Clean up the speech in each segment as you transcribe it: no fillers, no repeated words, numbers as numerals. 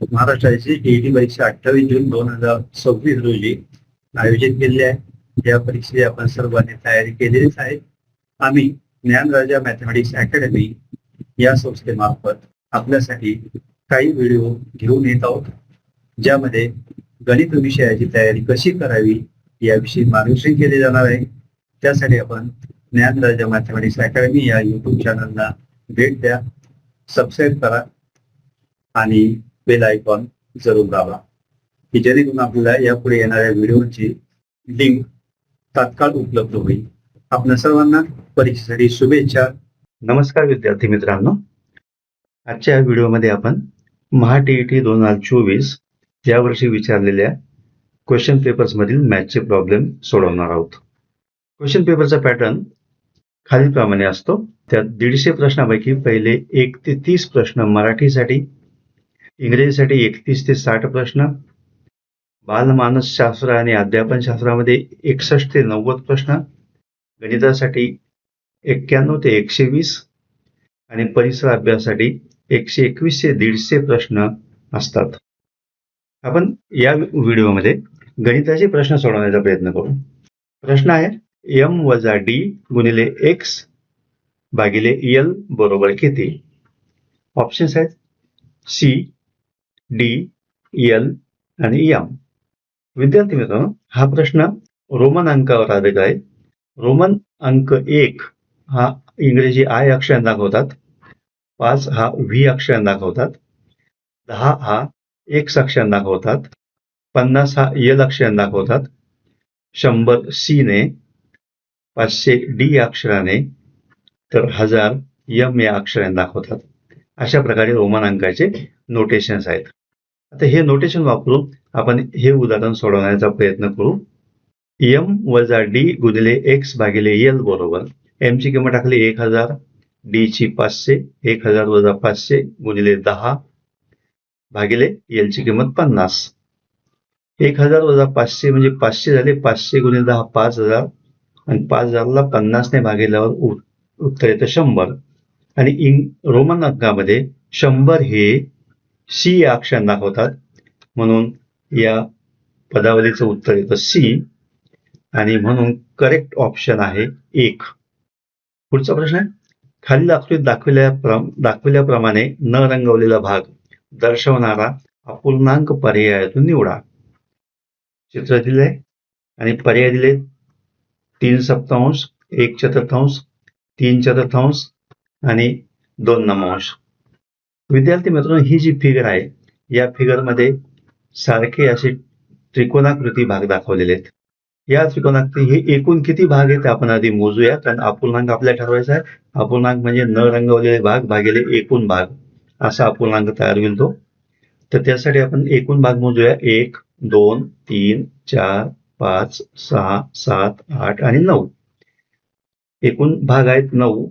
महाराष्ट्राची टीईटी परीक्षा 28 जून 2026 रोजी आयोजित केलेली आहे। या परीक्षेची आपण सर्वांनी तयारी केलेलीच आहे। आम्ही ज्ञानराजा मॅथमॅटिक्स अकॅडमी या संस्थेमार्फत आपल्यासाठी काही व्हिडिओ घेऊन येत आहोत, ज्यामध्ये गणित विषयाची तयारी कशी करावी याविषयी मार्गदर्शन केले जाणार आहे। त्यासाठी आपण ज्ञानराजा मॅथमॅटिक्स अकॅडमी या यूट्यूब चॅनलला भेट द्या, सबस्क्राईब करा आणि बेल आयकॉन जरूर दाबा, की जेणेकरून आपल्याला यापुढे येणाऱ्या व्हिडिओची लिंक तात्काळ उपलब्ध होईल। आपल्या सर्वांना परीक्षेसाठी शुभेच्छा। नमस्कार विद्यार्थी मित्रांनो, आजच्या व्हिडिओमध्ये आपण महाटीईटी 2024 या वर्षी विचारलेल्या क्वेश्चन पेपर्स मधील मॅथ्सचे प्रॉब्लेम सोडवणार आहोत। क्वेश्चन पेपरचा पॅटर्न खालीलप्रमाणे असतो। त्यात 150 प्रश्नांपैकी पहिले 1 ते 30 प्रश्न मराठीसाठी, इंग्रजीसाठी 31 ते 60 प्रश्न, बालमानसशास्त्र आणि अध्यापनशास्त्रामध्ये 61 ते 90 प्रश्न, गणितासाठी 91 ते 120 आणि परिसर अभ्यासासाठी 121 ते 150 प्रश्न असतात। आपण या व्हिडिओमध्ये गणिताचे प्रश्न सोडवण्याचा प्रयत्न करू। प्रश्न आहे m वजा d गुणिले x भागिले l बरोबर किती? ऑप्शन्स आहेत c, d, l आणि m। विद्यार्थी मित्रांनो, हा प्रश्न रोमन अंकावर आधारित आहे। रोमन अंक 1 हा इंग्रजी I अक्षराने दाखवतात, 5 हा V अक्षराने दाखवतात, 10 हा X अक्षराने दाखवतात, 50 हा L अक्षराने दाखवतात, 100 C ने, 500 D अक्षराने, तर 1000 M या अक्षराने दाखवतात। अशा प्रकारे रोमन अंकाचे नोटेशन्स आहेत। आता हे नोटेशन वापरून आपण हे उदाहरण सोडवण्याचा प्रयत्न करू। m वजा d गुणिले x भागिले l बरोबर m ची किंमत टाकली 1000, d ची 500, 1000 वजा 500 गुणिले 10 भागिले l ची किंमत 50। 1000 वजा 500 म्हणजे 500 झाले, 500 गुणिले 10 5000 आणि 5000 ला 50 ने भागिल्यावर उत्तर येतं 100। आणि रोमन अंकामध्ये 100 हे C या अक्षराने दाखवतात, म्हणून या पदावलीचं उत्तर येतं C आणि म्हणून करेक्ट ऑप्शन आहे 1। पुढचा प्रश्न आहे, खालील आकृतीत दाखविल्याप्रमाणे न रंगवलेला भाग दर्शवणारा अपूर्णांक पर्यायातून निवडा। चित्र दिले आणि पर्याय दिले 3/7, 1/4, 3/4 आणि 2/9। विद्यार्थी मित्रांनो, ही जी फिगर आहे, या फिगर मध्ये सारखे असे त्रिकोणाकृती भाग दाखवलेले आहेत। या त्रिकोणाकृती हे एकूण किती भाग आहेत आपण आधी मोजूया, कारण अपूर्णांक आपल्याला ठरवायचा आहे। अपूर्णांक म्हणजे न रंगवलेले भाग भागिले एकूण भाग, असा अपूर्णांक तयार होईल तो। तर त्यासाठी आपण एकूण भाग मोजूया। 1, 2, 3, 4, 5, 6, 7, 8 आणि 9। एकूण भाग आहेत 9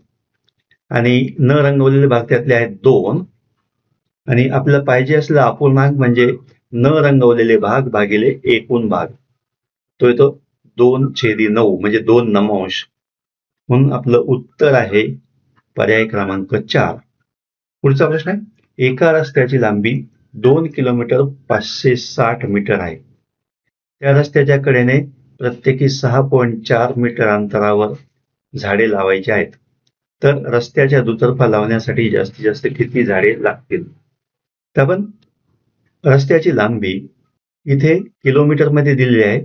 आणि न रंगवलेले भाग त्यातले आहेत 2। आणि आपल्याला पाहिजे असलेला अपूर्णांक म्हणजे न रंगवलेले भाग भागिले एकूण भाग, तो येतो 2/9 म्हणजे 2/9। म्हणून आपलं उत्तर आहे पर्याय क्रमांक 4। पुढचा प्रश्न आहे, एका रस्त्याची लांबी 2 किलोमीटर 560 मीटर आहे। त्या रस्त्याच्या कडेने प्रत्येकी 6.4 मीटर अंतरावर झाडे लावायची आहेत। तर रस्त्याच्या दुतर्फा लावण्यासाठी जास्तीत जास्त किती झाडे लागतील? तर आपण रस्त्याची लांबी इथे किलोमीटर मध्ये दिलेली आहे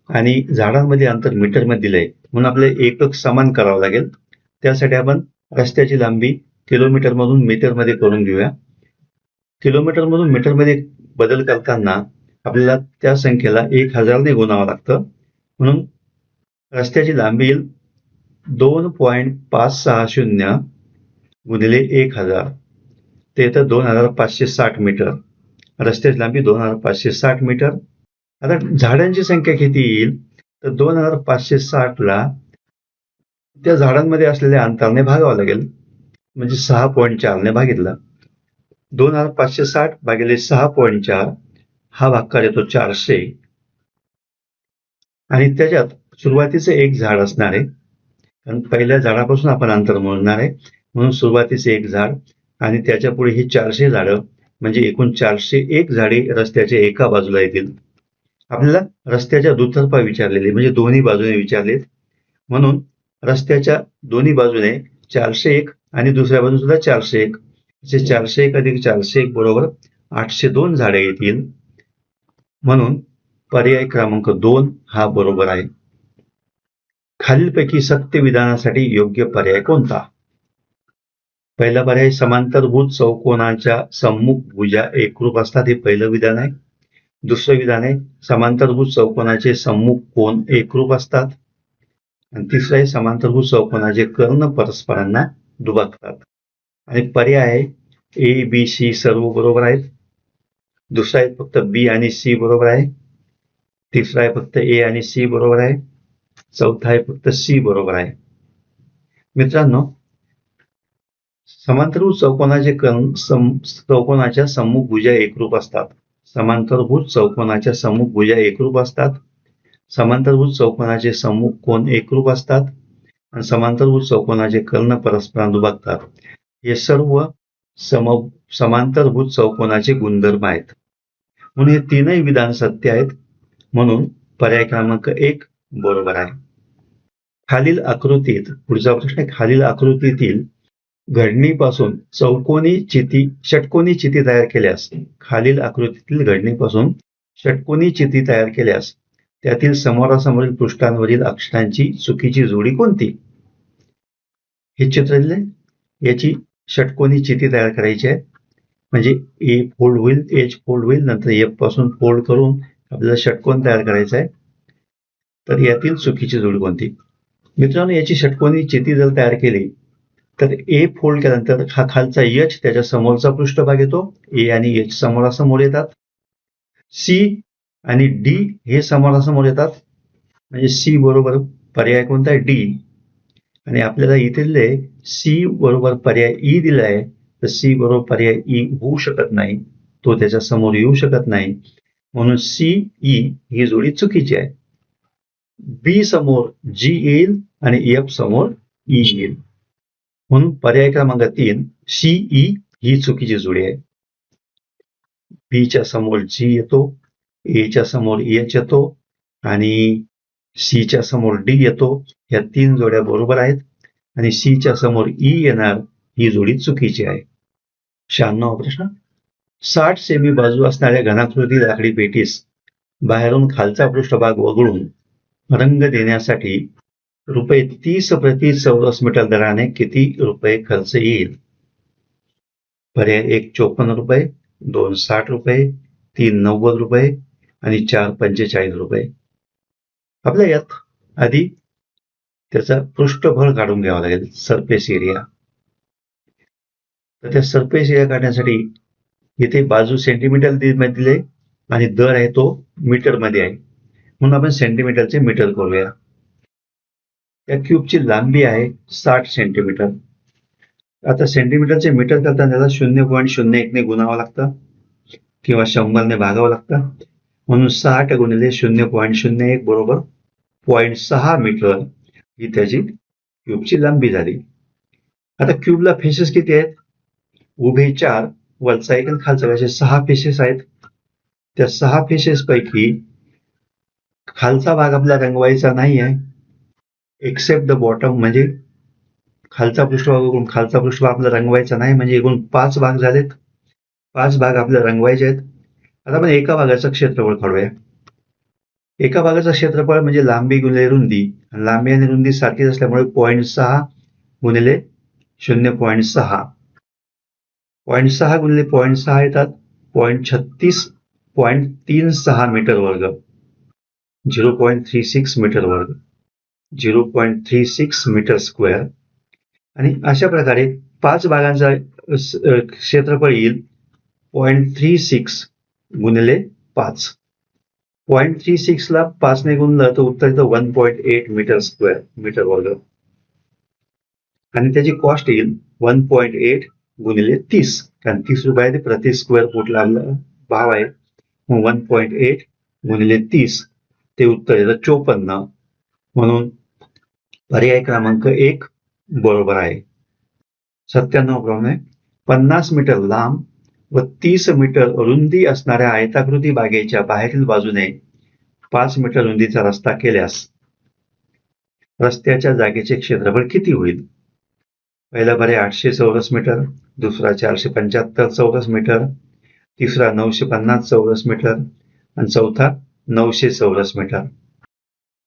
आणि झाडांमध्ये अंतर मीटर मध्ये दिले आहे, म्हणून आपल्याला एकक समान करावं लागेल। त्यासाठी आपण रस्त्याची लांबी किलोमीटर मधून मीटर मध्ये करून घेऊया। किलोमीटर मधून मीटर मध्ये बदल करताना आपल्याला त्या संख्येला 1000 ने गुणावं लागतं, म्हणून रस्त्याची लांबी 2.560 गुणिले 1000, ते येतं 2560 मीटर। रस्त्याची लांबी 2560 मीटर। आता झाडांची संख्या किती येईल, तर 2560 ला त्या झाडांमध्ये असलेल्या अंतराने भागावं लागेल, म्हणजे 6.4 ने भागितलं। 2560 भागिले 6.4 हा भागाकार येतो 400 आणि त्याच्यात सुरुवातीचे एक झाड असणार आहे, कारण पहिल्या झाडापासून आपण अंतर मोजणार आहे, म्हणून सुरुवातीचे एक झाड आणि त्याच्या पुढे ही 400 झाडं म्हणजे एकूण 401 झाडे रस्त्याच्या एका बाजूला येतील. आपल्याला रस्त्याच्या दुतर्फा विचारलेले म्हणजे दोन्ही बाजूने विचारलेत, म्हणून रस्त्याच्या दोन्ही बाजूने 401 आणि दुसऱ्या बाजूला सुद्धा 401, असे 401 अधिक 401 बरोबर 802 झाडे येतील. म्हणून पर्याय क्रमांक 2 हा बरोबर आहे. खालीलपैकी सत्य विधानासाठी योग्य पर्याय कोणता? पहिला पर्याय, समांतरभुज चौकोनाच्या सम्मुख भुजा एकरूप असतात, हे पहिलं विधान आहे. दुसरं विधान आहे, समांतरभुज चौकोनाचे सम्मुख कोन एकरूप असतात. आणि तिसरं आहे, समांतरभुज चौकोनाचे कर्ण परस्परांना दुभागतात. आणि पर्याय आहे ए, बी, सी सर्व बरोबर आहेत. दुसरा आहे फक्त बी आणि सी बरोबर आहे. तिसरा आहे फक्त ए आणि सी बरोबर आहे. चौथा आहे फक्त सी बरोबर आहे. मित्रांनो, समांतरभुज चौकोनाचे कर्ण चौकोनाच्या सम्मुख भुजा एकरूप असतात. समांतरभुज चौकोनाच्या सम्मुख भुजा एकरूप असतात. समांतरभुज चौकोनाचे सम्मुख कोन एकरूप असतात आणि समांतरभुज चौकोनाचे कर्ण परस्परांना दुभागतात. हे सर्व समांतरभुज चौकोनाचे गुणधर्म आहेत. म्हणून हे तीनही विधान सत्य आहेत. म्हणून पर्याय क्रमांक 1 बरोबर आहे. खालील आकृतीत, पुढचा प्रश्न आहे, खालील आकृतीतील घडणीपासून षटकोनी चिती तयार केल्यास, खालील आकृतीतील घडणीपासून षटकोनी चिती तयार केल्यास त्यातील समोरासमोरील पृष्ठांवरील अक्षरांची चुकीची जोडी कोणती? हे चित्र दिले, याची षटकोनी चिती तयार करायची आहे. म्हणजे ए फोल्ड होईल, एच फोल्ड होईल, नंतर एफ पासून फोल्ड करून आपल्याला षटकोन तयार करायचा आहे. तर यातील चुकीची जोडी कोणती? मित्रांनो, याची षटकोनी चिती जर तयार केली तर ए फोल्ड केल्यानंतर हा खालचा एच त्याच्या समोरचा पृष्ठभाग येतो, ए आणि एच समोरासमोर येतात. सी आणि डी हे समोरासमोर येतात, म्हणजे सी बरोबर पर्याय कोणता आहे? डी. आणि आपल्याला इथे दिले सी बरोबर पर्याय ई दिला आहे, तर सी बरोबर पर्याय ई होऊ शकत नाही, तो त्याच्या समोर येऊ शकत नाही. म्हणून सी ई ही जोडी चुकीची आहे. बी समोर जी येईल आणि एफ समोर ई येईल. म्हणून पर्याय क्रमांक 3 सी ई ही चुकीची जोडी आहे. बी च्या समोर जी येतो, ए च्या समोर एच येतो आणि सी च्या समोर डी येतो. या 3 जोड्या बरोबर आहेत आणि सी च्या समोर ई येणार ही जोडी चुकीची आहे. 96वा प्रश्न, 60 सेमी बाजू असणाऱ्या घनाकृती लाकडी पेटीस बाहेरून खालचा पृष्ठभाग वगळून रंग देण्यासाठी ₹30 प्रति चौरस मीटर दराने किती रुपये खर्च येईल? पर्याय 1 ₹54, 2 ₹60, 3 ₹90 आणि 4 ₹45. आपल्या यात आधी त्याचा पृष्ठफळ काढून घ्यावा लागेल, सरफेस एरिया. तर त्या सरफेस एरिया काढण्यासाठी इथे बाजू सेंटीमीटर दिले आणि दर आहे तो मीटर मध्ये आहे, म्हणून आपण सेंटीमीटरचे मीटर करूया. त्या क्यूबची लांबी आहे 60 सेंटीमीटर. आता सेंटीमीटरचे मीटर करताना त्याला 0.01 ने गुणावं लागतं किंवा 100 ने भागावं लागतं. म्हणून 60 गुणिले 0.01 बरोबर 0.6 मीटर ही त्याची क्यूबची लांबी झाली. आता क्यूबला फेसेस किती आहेत? उभे 4, वरचा एक आणि खालचा, असे 6 फेसेस आहेत. त्या 6 फेसेस पैकी खालचा भाग आपला रंगवायचा नाही आहे, एक्सेप्ट द बॉटम, म्हणजे खालचा पृष्ठभाग खालचा पृष्ठभाग आपला रंगवायचा नाही, म्हणजे एकूण 5 भाग झालेत. 5 भाग आपल्याला रंगवायचे आहेत. आता आपण एका भागाचं क्षेत्रफळ काढूया. एका भागाचं क्षेत्रफळ म्हणजे लांबी गुणिले रुंदी, लांबी आणि रुंदी सारखीच असल्यामुळे 0.6 गुणिले 0.6, 0.6 गुणिले 0.6 येतात 0.36 मीटर वर्ग, 0.36 मीटर वर्ग, 0.36 मीटर स्क्वेअर. आणि अशा प्रकारे 5 भागांचा क्षेत्रफळ येईल 0.36 गुणिले 5. 0.36 ला 5 ने गुणलं तर उत्तर येतं 1.8 मीटर स्क्वेअर, मीटर वर्ग. आणि त्याची कॉस्ट येईल 1.8 गुणिले 30, कारण 30 रुपये प्रति स्क्वेअर फुटला भाव आहे. 1.8 गुणिले 30 ते उत्तर येतं 54. म्हणून पर्याय क्रमांक 1 बरोबर आहे. 97 प्रमाणे 50 मीटर लांब व 30 मीटर रुंदी असणाऱ्या आयताकृती बागेच्या बाहेरील बाजूने 5 मीटर रुंदीचा रस्ता केल्यास रस्त्याच्या जागेचे क्षेत्रफळ किती होईल? पहिला पर्याय 800 चौरस मीटर, दुसरा 475 चौरस मीटर, तिसरा 950 चौरस मीटर आणि चौथा 900 चौरस मीटर.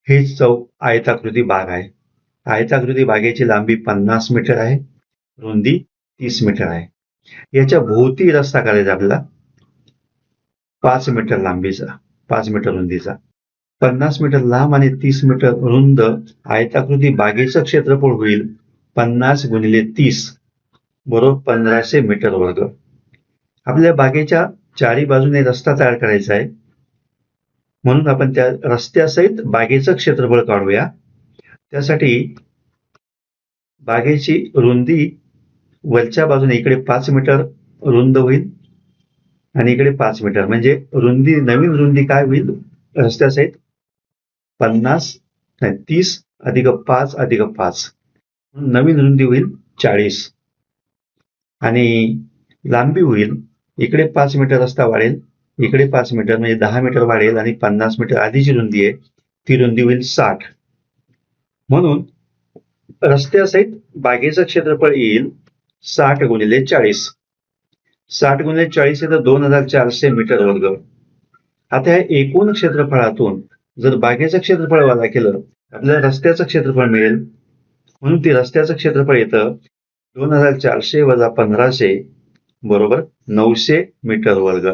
ही आयताकृती बाग आहे. आयताकृती बागेची लांबी 50 मीटर आहे, रुंदी 30 मीटर आहे. याच्या भोवती रस्ता करायचा आपल्याला 5 मीटर लांबीचा, 5 मीटर रुंदीचा. 50 मीटर लांब आणि 30 मीटर रुंद आयताकृती बागेचं क्षेत्रफळ होईल 50 गुणिले 30 बरोबर 1500 मीटर वर्ग. आपल्या बागेच्या चारी बाजूने रस्ता तयार करायचा आहे, म्हणून आपण त्या रस्त्यासहित बागेचं क्षेत्रफळ काढूया. त्यासाठी बागेची रुंदी वरच्या बाजूने इकडे 5 मीटर रुंद होईल आणि इकडे 5 मीटर, म्हणजे रुंदी, नवीन रुंदी काय होईल रस्त्यासहित 30 अधिक 5 अधिक 5, नवीन रुंदी होईल 40 आणि लांबी होईल इकडे 5 मीटर रस्ता वाढेल, इकडे 5 मीटर म्हणजे 10 मीटर वाढेल आणि 50 मीटर आधीची रुंदी आहे ती रुंदी होईल 60. म्हणून रस्त्यासहित बागेचं क्षेत्रफळ येईल 60 गुणिले 40. 60 गुणिले 40 तर 2400 मीटर वर्ग. आता या एकूण क्षेत्रफळातून जर बागेचं क्षेत्रफळ वजा केलं आपल्याला रस्त्याचं क्षेत्रफळ मिळेल, म्हणून ते रस्त्याचं क्षेत्रफळ येतं 2400 वजा 1500 बरोबर 900 मीटर वर्ग,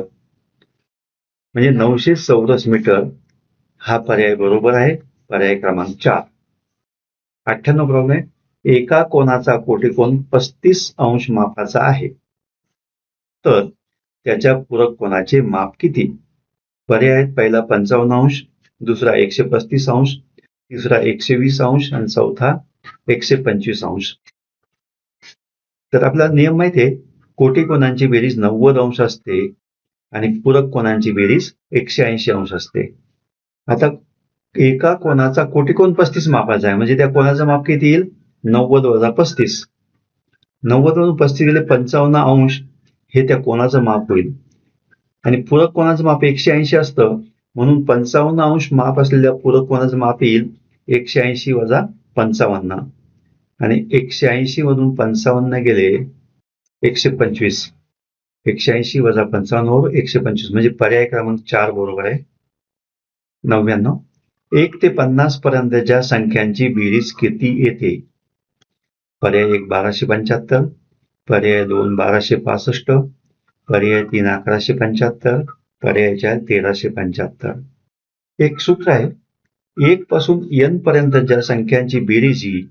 म्हणजे 900 चौरस मीटर. हा पर्याय बरोबर आहे, पर्याय क्रमांक 4. 98 प्रॉब्लेम आहे. एका कोनाचा कोटिकोन 35 अंश मापाचा आहे, तर त्याच्या पूरक कोनाचे माप किती? पर्याय आहेत. पहिला 55 अंश, दुसरा 135 अंश, तिसरा 120 अंश आणि चौथा 125 अंश. तर आपला नियम माहिती आहे, कोटिकोनांची बेरीज 90 अंश असते आणि पूरक कोनांची बेरीज 180 अंश असते. आता एका कोनाचा कोटिकोन 35 मापाचा आहे, म्हणजे त्या कोनाचं माप किती येईल 90 वजा 35. 90 वरून 35 गेले 55 अंश हे त्या कोनाचं माप होईल आणि पूरक कोनाचं माप 180 असतं, म्हणून 55 अंश माप असलेल्या पूरक कोनाचं माप येईल 180 वजा 55 आणि 180 मधून 55 गेले 125. 180 वजा 55 वर 125, म्हणजे पर्याय क्रमांक 4 बरोबर आहे. 99. 1 ते 50 पर्यंतच्या संख्यांची बेरीज किती येते? पर्याय 1 1275, पर्याय 2 1265, पर्याय 3 1175, पर्याय 4 1375. एक सूत्र आहे, 1 पासून n पर्यंतच्या संख्यांची बेरीज ही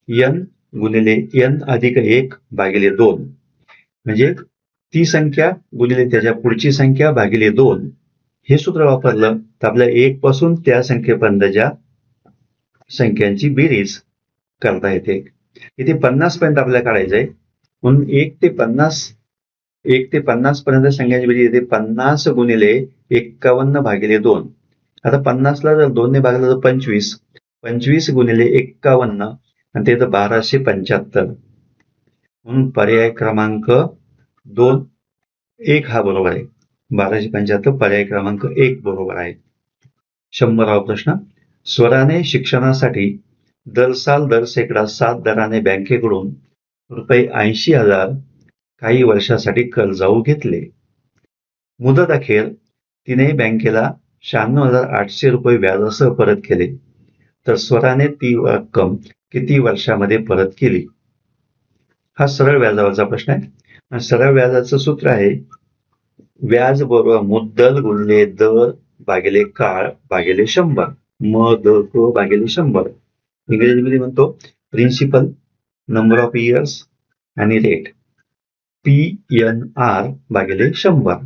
n गुणिले n अधिक 1 भागिले 2, म्हणजे ती संख्या गुणिले त्याच्या पुढची संख्या भागिले 2. हे सूत्र वापरलं तर आपल्या 1 पासून त्या संख्येपर्यंतच्या संख्यांची बेरीज करता येते. इथे 50 पर्यंत आपल्याला काढायचं आहे, म्हणून 1 ते 50 पर्यंत संख्यांची बेरीज येते 50 गुणिले 51 भागिले 2. आता 50 ला जर 2 ने भागलं तर 25, 25 गुणिले 51 आणि ते तर 1275, म्हणून पर्याय क्रमांक 2 1 हा बरोबर आहे. 1275 पर्याय क्रमांक 1 बरोबर आहे. 100वा प्रश्न. स्वराने शिक्षणासाठी दर साल दर सेकडा 7 दराने बँकेकडून रुपये 80,000 काही वर्षासाठी कर्जाऊ घेतले. मुदत अखेर तिने बँकेला 96,800 रुपये व्याजासह परत केले, तर स्वराने ती रक्कम किती वर्षामध्ये परत केली? हा सरळ व्याजावरचा प्रश्न आहे. सरळ व्याजाचं सूत्र आहे व्याज बरोबर मुद्दल गुणिले दर भागिले काळ भागिले 100, म-द-क भागिले 100. इंग्रजीमध्ये म्हणतो प्रिन्सिपल, नंबर ऑफ इयर्स आणि रेट, PNR भागिले 100.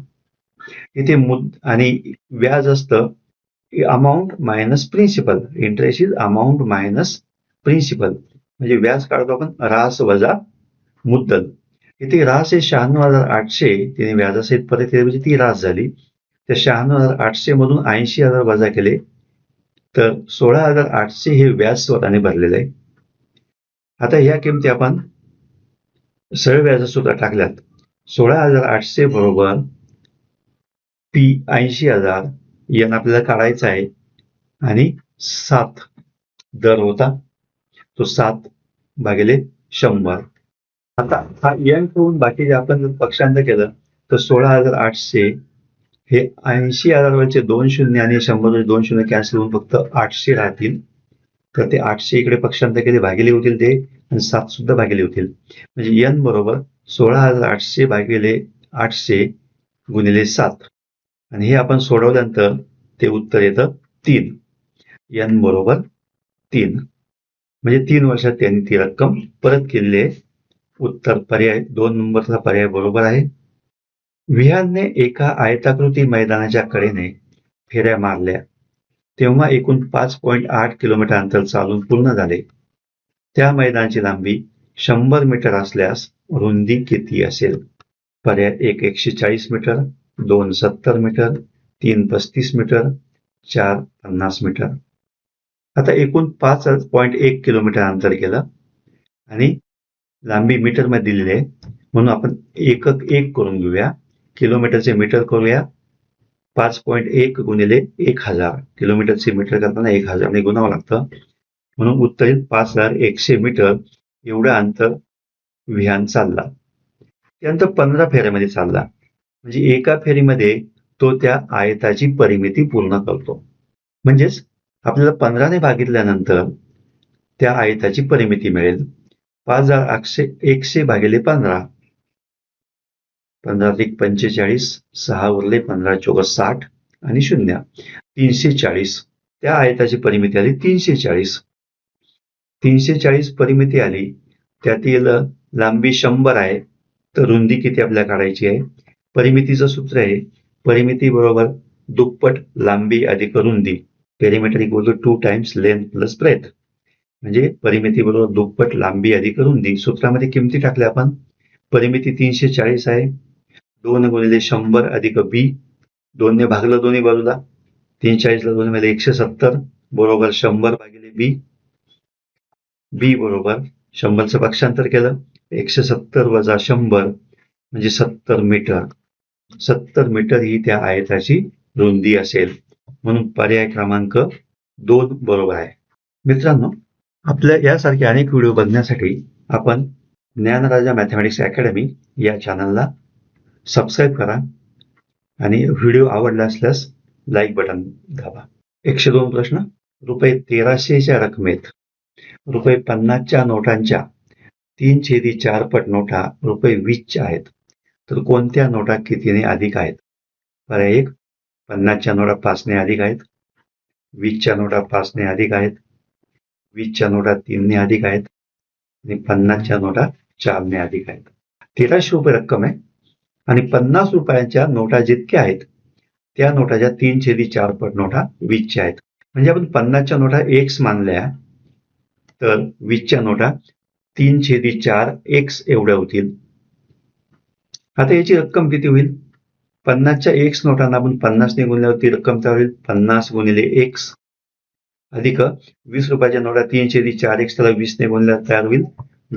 इथे आणि व्याज असतं amount minus principal. Interest is amount minus principal, म्हणजे व्याज काढतो आपण रास वजा मुद्दल. इथे रास आहे 96,800, तिने व्याजासहित परत केले म्हणजे ती रास झाली. त्या 96,800 मधून 80,000 वजा केले तर 16,800 हे व्याज स्वतःने भरलेलं आहे. आता ह्या किमती आपण सरळ व्याज सूत्र टाकल्यात. 16,800 बरोबर पी 80,000 एन आपल्याला काढायचा आहे आणि 7 दर होता तो 7 भागिले 100. आता हा एन ठेवून बाकीचे आपण जर पक्षांतर केलं तर 16,800 हे 80,000 वरचे 2 शून्य आणि 100 वरचे 2 शून्य कॅन्सल होऊन फक्त 800 राहतील. तर ते 800 इकडे पक्षांतर केले भागिले होतील ते आणि 7 सुद्धा भागिले होतील. म्हणजे एन बरोबर 16,800 भागिले 800 गुणिले 7 आणि हे आपण सोडवल्यानंतर ते उत्तर येतं 3. एन बरोबर 3. म्हणजे 3 वर्षात त्यांनी ती रक्कम परत केलेली आहे. उत्तर पर्याय 2 नंबरचा पर्याय बरोबर आहे. विहानने एका आयताकृती मैदानाच्या कडेने फेऱ्या मारल्या तेव्हा एकूण 5.8 किलोमीटर अंतर चालून पूर्ण झाले. त्या मैदानाची लांबी 100 मीटर असल्यास रुंदी किती असेल? पर्याय 1 140 मीटर, 2 70 मीटर, 3 35 मीटर, 4 50 मीटर. आता एकूण 5.1 किलोमीटर अंतर केलं आणि लांबी मीटर मध्ये दिलेली आहे म्हणून आपण एकक 1 करून घेऊया. किलोमीटरचे मीटर करूया. 5.1 गुणिले 1000 किलोमीटरचे मीटर करताना 1000 ने गुणावं लागतं म्हणून उत्तर येईल 5100 मीटर एवढं अंतर विहान चालला. त्यानंतर 15 फेऱ्यामध्ये चालला म्हणजे एका फेरीमध्ये तो त्या आयताची परिमिती पूर्ण करतो. म्हणजेच आपल्याला 15 ने भागितल्यानंतर त्या आयताची परिमिती मिळेल. 5100 भागिले 15 15 अधिक 45 6 उरले 15 चौक 60 आणि 0 340. त्या आयताची परिमिती आली 340. 340 परिमिती आली. त्यातील लांबी 100 आहे तर रुंदी किती आपल्याला काढायची आहे? परिमितीचं सूत्र आहे परिमिती बरोबर दुप्पट लांबी अधिक रुंदी. Perimeter equal to 2 times length plus breadth. म्हणजे परिमिती बरोबर दुप्पट लांबी अधिक रुंदी. सूत्रामध्ये किमती टाकल्या आपण. परिमिती 340 आहे. 2 गुणिले 100 अधिक बी. 2 ने भागलं दोन्ही बाजूला. 340 ला 2 मध्ये 170 बरोबर 100 भागिले बी. बी बरोबर 100चं पक्षांतर केलं 170 वजा 100 म्हणजे 70 मीटर. 70 मीटर ही त्या आयताची रुंदी असेल म्हणून पर्याय क्रमांक 2 बरोबर आहे. मित्रांनो, आपल्या यासारखे अनेक व्हिडिओ बघण्यासाठी आपण ज्ञानराजा मॅथमॅटिक्स अकॅडमी या चॅनलला सबस्क्राईब करा आणि व्हिडिओ आवडला असल्यास लाईक बटन दाबा. 102 प्रश्न. रुपये 1300च्या रकमेत रुपये 50च्या नोटांच्या 3/4 पट नोटा रुपये 20च्या आहेत तर कोणत्या नोटा कितीने अधिक आहेत? पर्याय 1 50च्या नोटा 5 ने अधिक आहेत. 20च्या नोटा 5 ने अधिक आहेत. 20च्या नोटा 3 ने अधिक आहेत आणि 50च्या नोटा 4 ने अधिक आहेत. 1300 रुपये रक्कम आहे आणि 50 रुपयाच्या नोटा जितक्या आहेत त्या नोटाच्या 3/4 पट नोटा 20च्या आहेत. म्हणजे आपण 50च्या नोटा x मानल्या तर 20च्या नोटा 3/4 x एवढ्या होतील. आता याची रक्कम किती होईल? 50च्या x नोटांना आपण 50 ने गुणल्यावर ती रक्कम तयार होईल 50 गुणिले x अधिक 20 रुपयाच्या नोटा 3/4 x त्याला 20 ने गुणल्यावर तयार होईल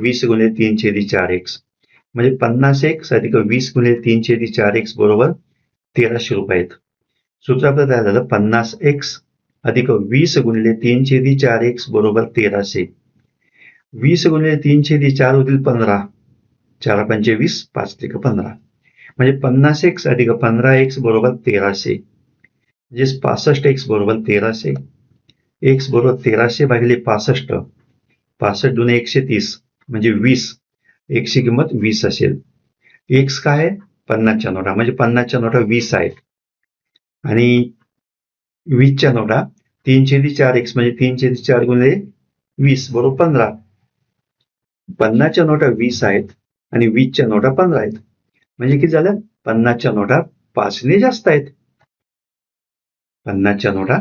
20 गुणिले 3/4 x म्हणजे 50x अधिक 20 गुणिले 3/4 x बरोबर 1300 रुपये आहेत. सूत्र आपलं तयार झालं 50x अधिक 20 गुणिले 3/4 x बरोबर 1300. 20 गुणिले 3/4 होतील 15. 4 पंचे 20 5 त्रिक 15 म्हणजे 50x अधिक 15x बरोबर 1300 म्हणजे 65x बरोबर 1300. x बरोबर 1300 भागिले 65. 65 दुने 130 म्हणजे 20. x ची किंमत 20 असेल. x काय आहे? 50च्या नोटा म्हणजे 50च्या नोटा 20 आहेत आणि 20च्या नोटा 3/4 x म्हणजे 3/4 गुणिले 20 बरोबर 15. 50च्या नोटा 20 आहेत आणि 20च्या नोटा 15 आहेत म्हणजे किती झालं? 50च्या नोटा 5 ने जास्त आहेत. 50च्या नोटा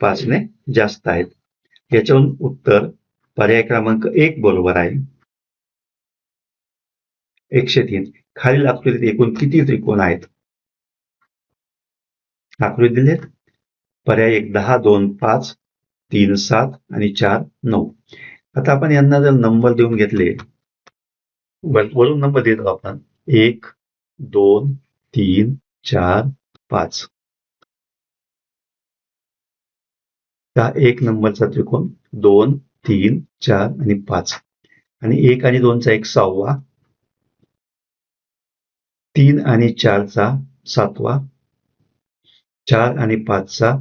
5 ने जास्त आहेत. याच्यावरून उत्तर पर्याय क्रमांक 1 बरोबर आहे. 103. खालील आकृतीत एकूण किती त्रिकोण आहेत? आकृती दिलेत. पर्याय 1 10 2 5 3 7 आणि 4 9. आता आपण यांना जर नंबर देऊन घेतले वरून नंबर देतो आपण 1 2, 3, 4, 5. हा 1 नंबरचा त्रिकोण 2, 3, 4 आणि 5 आणि 1 आणि 2 चा 1 6वा, 3 आणि 4 चा 7वा, 4 आणि 5 चा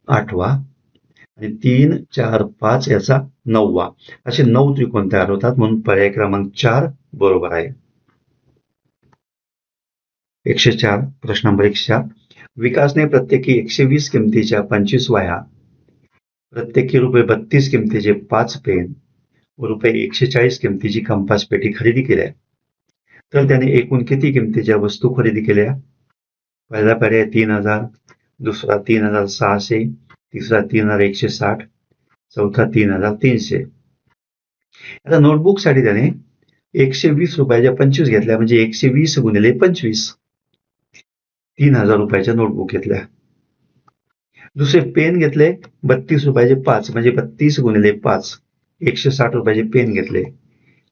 8वा आणि 3, 4, 5 याचा 9वा. असे 9 त्रिकोण तयार होतात, म्हणून पर्याय क्रमांक 4 बरोबर आहे. 104 प्रश्न नंबर 104. विकासने प्रत्येकी 120 किमतीच्या 25 वह्या, प्रत्येकी ₹32 किमतीचे 5 पेन व ₹140 किमतीची कंपास पेटी खरेदी केल्या. तर त्याने एकूण किती किमतीच्या वस्तू खरेदी केल्या? पहिला पर्याय 3000, दुसरा 3600, तिसरा 3160, चौथा 3300. आता नोटबुक साठी त्याने 120 रुपयाच्या 25 घेतल्या, म्हणजे 120 गुणिले 25, 3000 रुपयाच्या नोटबुक घेतल्या. दुसरे पेन घेतले 32 रुपयाचे 5, म्हणजे 32 गुणिले 5, 160 रुपयाचे पेन घेतले.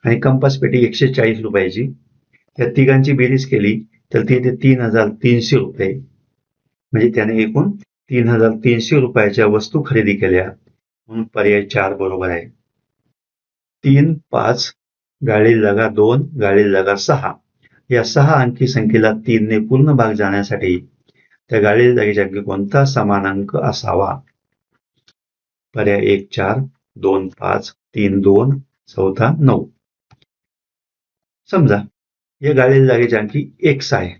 आणि कंपास पेटी 140 रुपयाची. त्या तिघांची बेरीज केली तर ती येते 3300 रुपये, म्हणजे त्याने एकूण 3300 रुपयाच्या वस्तू खरेदी केल्या, म्हणून पर्याय 4 बरोबर आहे. 3, 5, गाडी जागा 2, गाडी जागा 6 या 6 अंकी संख्येला 3 ने पूर्ण भाग जाण्यासाठी त्या गाडीच्या जागेच्या अंकी कोणता समान अंक असावा? पर्याय 1 4, 2 5, 3 2, चौथा 9. समजा या गाडीच्या जागेच्या अंकी x आहे,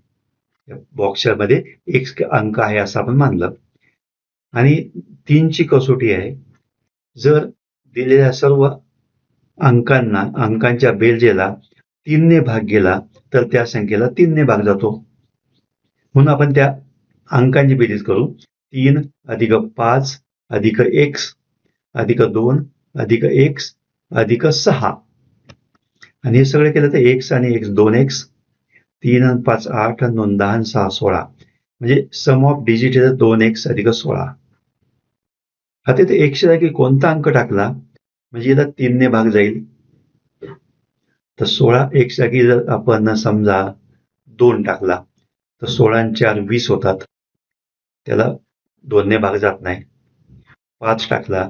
बॉक्सच्या मध्ये x अंक आहे असं आपण मानलं, आणि 3 ची कसोटी आहे. जर दिलेल्या सर्व अंकांच्या बेरजेला 3 ने भाग गेला तर त्या संख्येला 3 ने भाग जातो, म्हणून आपण त्या अंकांची बेरीज करू. 3 अधिक 5 अधिक x अधिक 2 अधिक x अधिक 6, आणि हे सगळे केलं तर x आणि x 2x, 3 आणि 5 8 आणि 2 10 आणि 6 16, म्हणजे सम ऑफ डिजिट आहे 2x अधिक 16. आता इथे x च्या जागी कोणता अंक टाकला म्हणजे याला 3 ने भाग जाईल, तर 16 x जागी जर आपण समजा 2 टाकला तर 16 आणि 4 20 होतात, त्याला 2 ने भाग जात नाही. 5 टाकला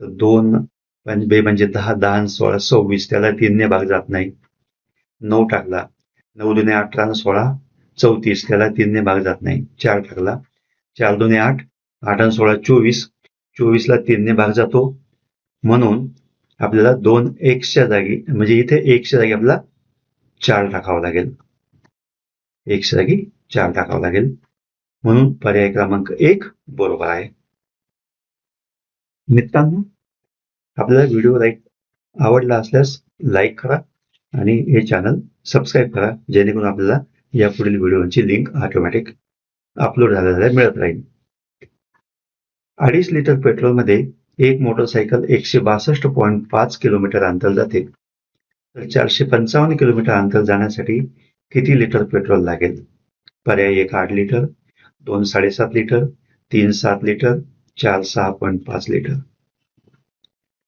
तर 2 म्हणजे 10, 10 आणि 16 26, त्याला 3 ने भाग जात नाही. 9 टाकला, 9 दुने 18 आणि 16 34, त्याला 3 ने भाग जात नाही. 4 टाकला, 4 दुने 8, 8 आणि 16 24, 24 ला 3 ने भाग जातो, म्हणून आपल्याला 2x च्या जागी, म्हणजे इथे x च्या जागी आपल्याला 4 टाकावं लागेल, x च्या जागी 4 टाकावं लागेल, म्हणून पर्याय क्रमांक 1 बरोबर आहे. मित्रांनो, आपल्याला व्हिडिओ आवडला असल्यास लाईक करा आणि हे चॅनल सबस्क्राईब करा, जेणेकरून आपल्याला या पुढील व्हिडिओची लिंक ऑटोमॅटिक अपलोड झालेल्या मिळत राहील. 2.5 लिटर पेट्रोलमध्ये एक मोटरसायकल 162.5 किलोमीटर अंतर जाते, तर 455 किलोमीटर अंतर जाण्यासाठी किती लिटर पेट्रोल लागेल? पर्याय 1 8 litre, 2 7.5 litre, 3 7 litre, 4 6.5 litre.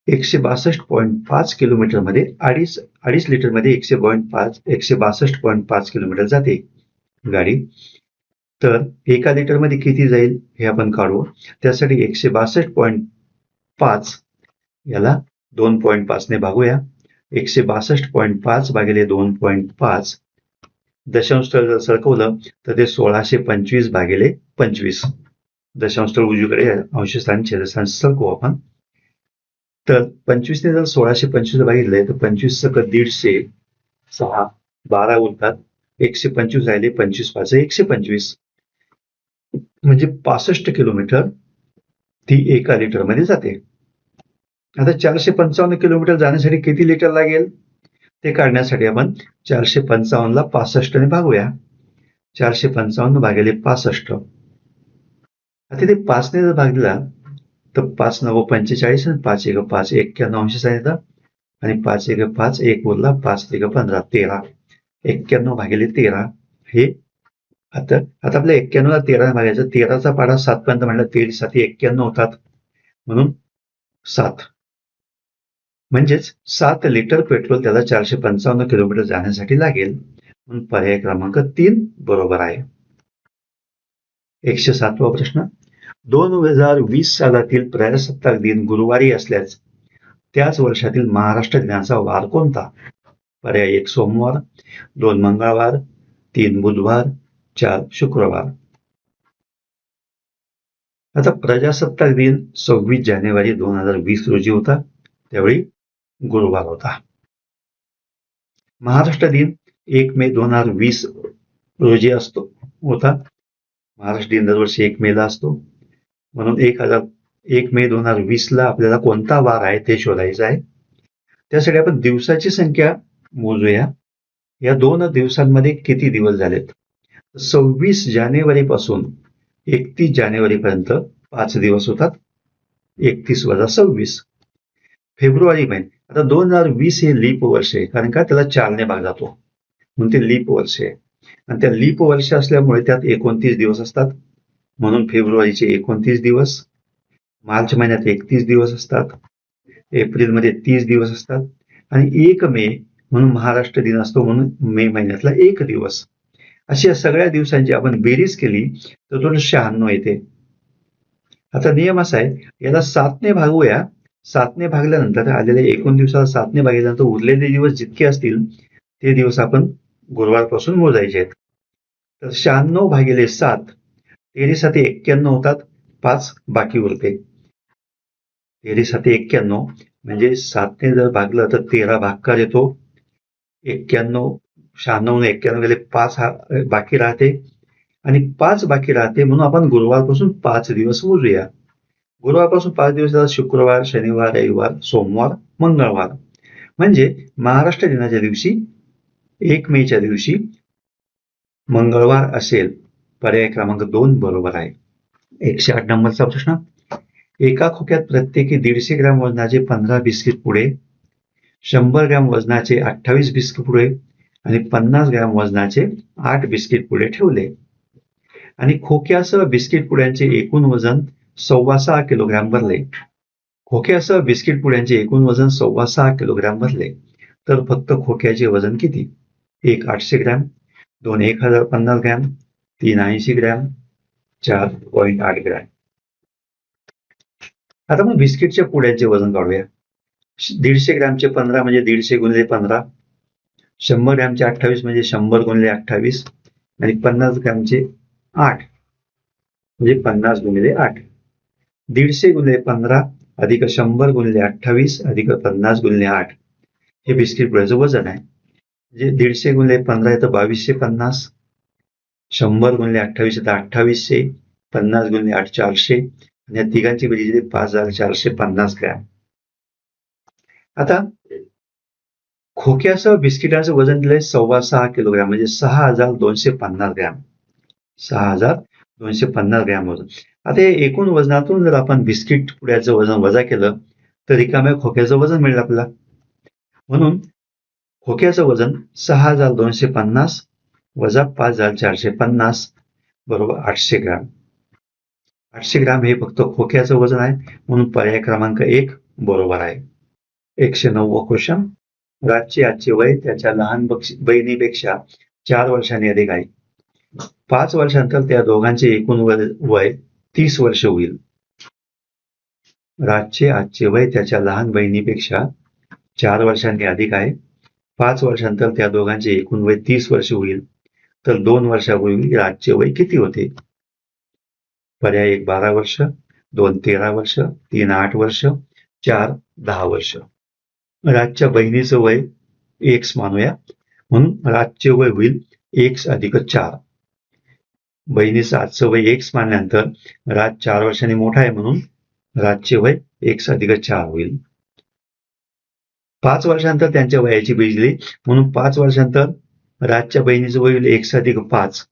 162.5 kilometre मध्ये 2.5 लिटर मध्ये 162.5 किलोमीटर जाते गाडी, तर 1 लिटर मध्ये किती जाईल हे आपण काढू. त्यासाठी 162.5 याला 2.5 ने भागूया. 162.5 भागिले 2.5, दशांश स्थळ जर सरकवलं तर ते 1625 भागिले 25, दशांश स्थळ उजवीकडे अंश स्थान छेदस्थान सरकवू आपण. तर 25 ने जर 1625 भागिले तर 25 सक 150, 6 12 उरतात, 125 राहिले, 25 5 125, म्हणजे 65 किलोमीटर ती 1 लिटर मध्ये जाते. आता 455 किलोमीटर जाण्यासाठी किती लिटर लागेल ते काढण्यासाठी आपण 455 ला 65 ने भागूया. 455 भागिले 65, आता ते 5 ने जर भाग दिला तर 5 9 45 आणि 5 1 5 91 अंश सांगितलं, आणि 5 1 5 1 उरला, 5 1 15 13, 91 भागिले 13. हे आता आपल्या 91 ला 13 भागायचं, 13चा पाढा 7 पर्यंत म्हणलं 13 7 91 होतात, म्हणून 7, म्हणजेच 7 लिटर पेट्रोल त्याला 455 किलोमीटर जाण्यासाठी लागेल. म्हणून पर्याय क्रमांक 3 बरोबर आहे. 107वा प्रश्न. 2020 सालातील प्रजासत्ताक दिन गुरुवारी असल्यास त्याच वर्षातील महाराष्ट्र दिनाचा वार कोणता? पर्याय 1 सोमवार, 2 मंगळवार, 3 बुधवार, 4 शुक्रवार. आता प्रजासत्ताक दिन 26 जानेवारी 2020 रोजी होता, त्यावेळी गुरुवार होता. महाराष्ट्र दिन 1 मे 2020 रोजी होता. महाराष्ट्र दिन दरवर्षी 1 मेला असतो, म्हणून 1 मे 2020 ला आपल्याला कोणता वार आहे ते शोधायचं आहे. त्यासाठी आपण दिवसाची संख्या मोजूया. या 2 दिवसांमध्ये किती दिवस झालेत? 26 जानेवारी पासून 31 जानेवारी पर्यंत 5 दिवस होतात. 31 वजा 26. फेब्रुवारी महिना, आता 2020 हे लीप वर्ष आहे, कारण का त्याला 4 ने भाग जातो, म्हणून ते लीप वर्ष आहे. आणि त्या लीप वर्ष असल्यामुळे त्यात 29 दिवस असतात, म्हणून फेब्रुवारीचे 29 दिवस. मार्च महिन्यात 31 दिवस असतात, एप्रिलमध्ये 30 दिवस असतात, आणि 1 मे म्हणून महाराष्ट्र दिन असतो, म्हणून मे महिन्यातला 1 दिवस. अशा सगळ्या दिवसांची आपण बेरीज केली तर तो 96 येते. आता नियम असा आहे, याला 7 ने भागूया. 7 ने भागल्यानंतर आलेल्या एकूण दिवसाला 7 ने भागल्यानंतर उरलेले दिवस जितके असतील ते दिवस आपण गुरुवारपासून मोजायचे आहेत. तर 96 भागिले 7, 13 91 होतात, 5 बाकी उरते. 13 91 म्हणजे 7 ने जर भागलं तर 13 भागकार येतो. 91 96 ने 91 गेले 5 बाकी राहते, आणि 5 बाकी राहते, म्हणून आपण गुरुवारपासून 5 दिवस मोजूया. गुरुवारपासून 5 दिवस शुक्रवार, शनिवार, रविवार, सोमवार, मंगळवार. म्हणजे महाराष्ट्र दिनाच्या दिवशी 1 मेच्या दिवशी मंगळवार असेल. पर्याय क्रमांक 2 बरोबर आहे. 108 नंबरचा प्रश्न. एका खोक्यात प्रत्येकी 150 ग्रॅम वजनाचे 15 बिस्किट पुडे, 100 ग्रॅम वजनाचे 28 बिस्किट पुडे आणि 50 ग्रॅम वजनाचे 8 बिस्किट पुडे ठेवले, आणि खोक्यासह बिस्किट पुड्यांचे एकूण वजन 6.25 किलोग्रॅम भरले. खोक्यासह बिस्किट पुड्यांचे एकूण वजन 6.25 किलोग्रॅम भरले, तर फक्त खोक्याचे वजन किती? 1 800 ग्रॅम, 2 1050 ग्रॅम, 3 80 ग्रॅम, 4 0.8 ग्रॅम. आता मग बिस्किटच्या पुड्यांचे वजन काढूया. 150 ग्रॅमचे 15 म्हणजे 150 गुणिले 15, 100 ग्रॅमचे 28 म्हणजे 100 गुणिले 28, आणि 50 ग्रॅमचे 8 म्हणजे 50 गुणिले 8. 150 गुणिले 15 अधिक 100 गुणिले 28 अधिक 50 गुणिले 8 हे बिस्किट पुड्याचं वजन आहे. म्हणजे 150 गुणिले 15 येतं 2250, 100 गुणिले 28 येतं 2800, 50 गुणिले 8 400, आणि या तिघांची बेरीज येते 5450 ग्रॅम. आता खोक्यासह बिस्किटाचं वजन दिलंय 6.25 किलोग्रॅम, म्हणजे 6250 ग्रॅम. 6250 ग्रॅम वजन. आता या एकूण वजनातून जर आपण बिस्किट पुड्याचं वजन वजा केलं तर रिकाम्या खोक्याचं वजन मिळेल आपल्याला. म्हणून खोक्याचं वजन 6250 वजा 5450 बरोबर 800 ग्रॅम. 800 ग्रॅम हे फक्त खोक्याचं वजन आहे, म्हणून पर्याय क्रमांक 1 बरोबर आहे. 109 क्वेश्चन. राजचे आजचे वय त्याच्या लहान बहिणीपेक्षा 4 वर्षांनी अधिक आहे. 5 वर्षांनंतर त्या दोघांचे एकूण वय 30 वर्ष होईल. राजचे आजचे वय त्याच्या लहान बहिणीपेक्षा 4 वर्षांनी अधिक आहे. 5 वर्षांनंतर त्या दोघांचे एकूण वय 30 वर्ष होईल, तर 2 वर्षापूर्वी राजचे वय किती होते? पर्याय 1 12 वर्ष, 2 13 वर्ष, 3 8 वर्ष, 4 10 वर्ष. राजच्या बहिणीचं वय x मानूया, म्हणून राजचे वय होईल x अधिक 4. बहिणीचं आजचं वय x मानल्यानंतर राज 4 वर्षांनी मोठा आहे, म्हणून राजचे वय x अधिक 4 होईल. 5 वर्षांनंतर त्यांच्या वयाची बेरीज दिली, म्हणून 5 वर्षांनंतर राजच्या बहिणीचं वय होईल x अधिक 5,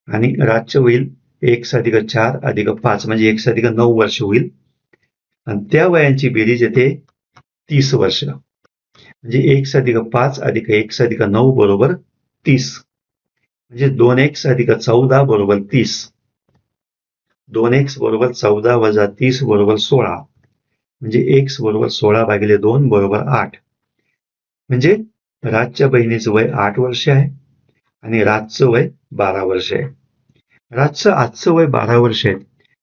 आणि राजचं होईल x अधिक 4 अधिक 5 म्हणजे x अधिक 9 वर्ष होईल, आणि त्या वयांची बेरीज येते 30 वर्ष. म्हणजे x अधिक 5 अधिक x अधिक 9 बरोबर 30, म्हणजे 2x अधिक 14 बरोबर 30. 2x बरोबर 14 वजा 30 बरोबर 16, म्हणजे x बरोबर 16 भागिले 2 बरोबर 8. म्हणजे राजच्या बहिणीचं वय 8 वर्ष आहे, आणि राजचं वय 12 वर्ष आहे. राजचं आजचं वय 12 वर्ष आहे.